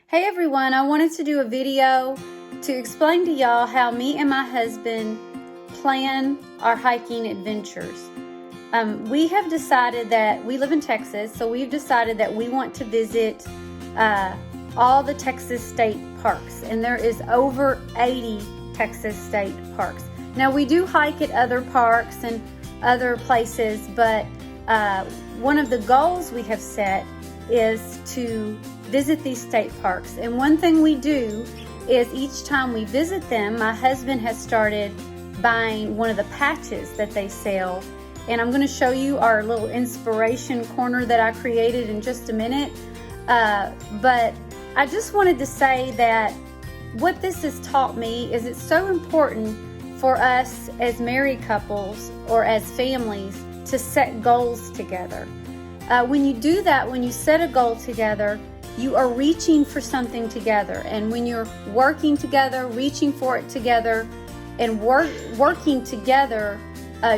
Hey everyone, I wanted to do a video to explain to y'all how me and my husband plan our hiking adventures. We have decided that we live in Texas, so we've decided that we want to visit all the Texas state parks, and there is over 80 Texas state parks. Now we do hike at other parks and other places, but one of the goals we have set is to visit these state parks. And one thing we do is each time we visit them, my husband has started buying one of the patches that they sell. And I'm going to show you our little inspiration corner that I created in just a minute. But I just wanted to say that what this has taught me is it's so important for us as married couples or as families to set goals together. When you do that, when you set a goal together, you are reaching for something together. And when you're working together, reaching for it together, and working together,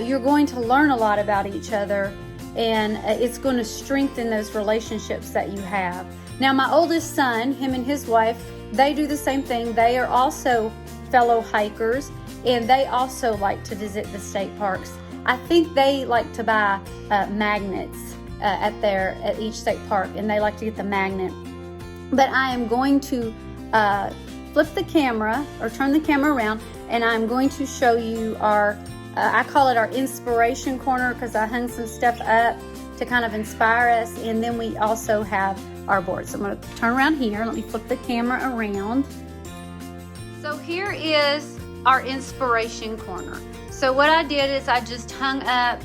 you're going to learn a lot about each other, and it's going to strengthen those relationships that you have. Now, my oldest son, him and his wife, they do the same thing. They are also fellow hikers, and they also like to visit the state parks. I think they like to buy magnets at each state park, and they like to get the magnet. But I am going to flip the camera or turn the camera around, and I'm going to show you our I call it our inspiration corner because I hung some stuff up to kind of inspire us, and then we also have our board. So I'm going to turn around here. Let me flip the camera around. So here is our inspiration corner. So what I did is I just hung up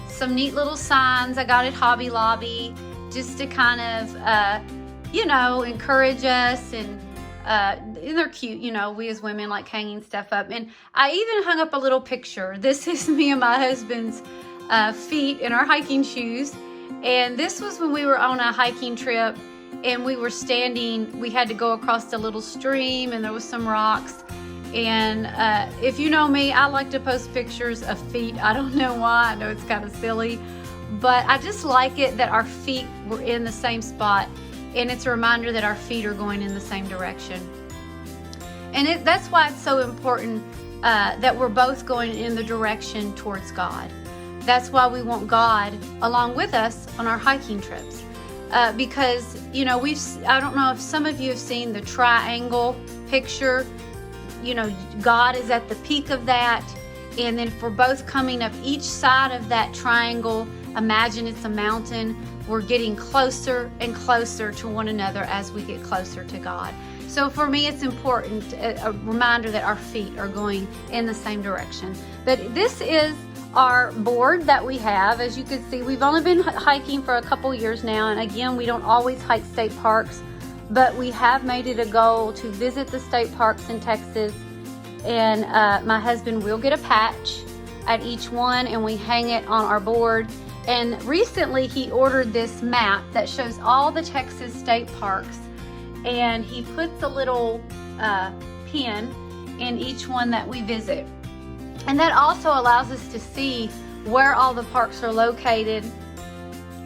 some neat little signs I got at Hobby Lobby just to kind of encourage us, and they're cute. We as women like hanging stuff up. And I even hung up a little picture. This is me and my husband's feet in our hiking shoes. And this was when we were on a hiking trip, and we were standing, we had to go across a little stream, and there was some rocks. And if you know me, I like to post pictures of feet. I don't know why. I know it's kind of silly, but I just like it that our feet were in the same spot, and it's a reminder that our feet are going in the same direction. And that's why it's so important that we're both going in the direction towards God. That's why we want God along with us on our hiking trips. Because, I don't know if some of you have seen the triangle picture. God is at the peak of that, and then if we're both coming up each side of that triangle, imagine it's a mountain. We're getting closer and closer to one another as we get closer to God. So for me, it's important, a reminder that our feet are going in the same direction. But this is our board that we have. As you can see, we've only been hiking for a couple years now, and again, we don't always hike state parks, but we have made it a goal to visit the state parks in Texas. And my husband will get a patch at each one, and we hang it on our board. And recently he ordered this map that shows all the Texas state parks, and he puts a little pin in each one that we visit. And that also allows us to see where all the parks are located,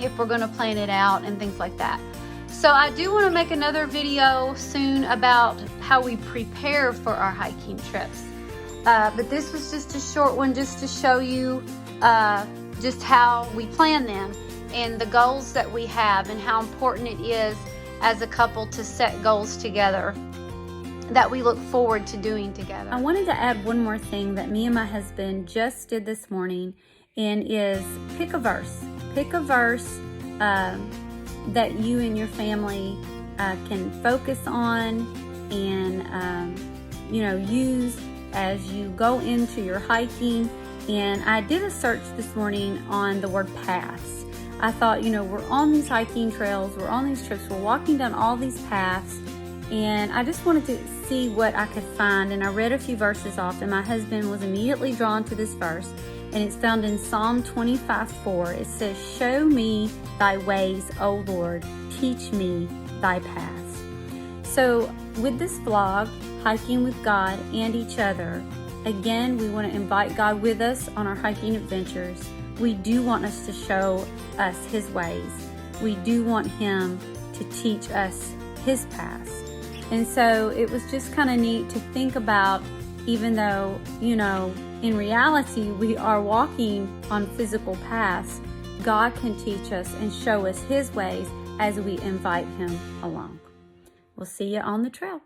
if we're going to plan it out and things like that. So I do want to make another video soon about how we prepare for our hiking trips. But this was just a short one just to show you just how we plan them and the goals that we have, and how important it is as a couple to set goals together that we look forward to doing together. I wanted to add one more thing that me and my husband just did this morning, and is pick a verse. Pick a verse that you and your family can focus on and use as you go into your hiking. And I did a search this morning on the word paths. I thought, we're on these hiking trails, we're on these trips, we're walking down all these paths, and I just wanted to see what I could find. And I read a few verses off, and my husband was immediately drawn to this verse, and it's found in Psalm 25:4. It says, "Show me thy ways, O Lord, teach me thy paths." So with this vlog, Hiking with God and Each Other, again, we want to invite God with us on our hiking adventures. We do want us to show us His ways. We do want Him to teach us His paths. And so it was just kind of neat to think about, even though, you know, in reality, we are walking on physical paths, God can teach us and show us His ways as we invite Him along. We'll see you on the trail.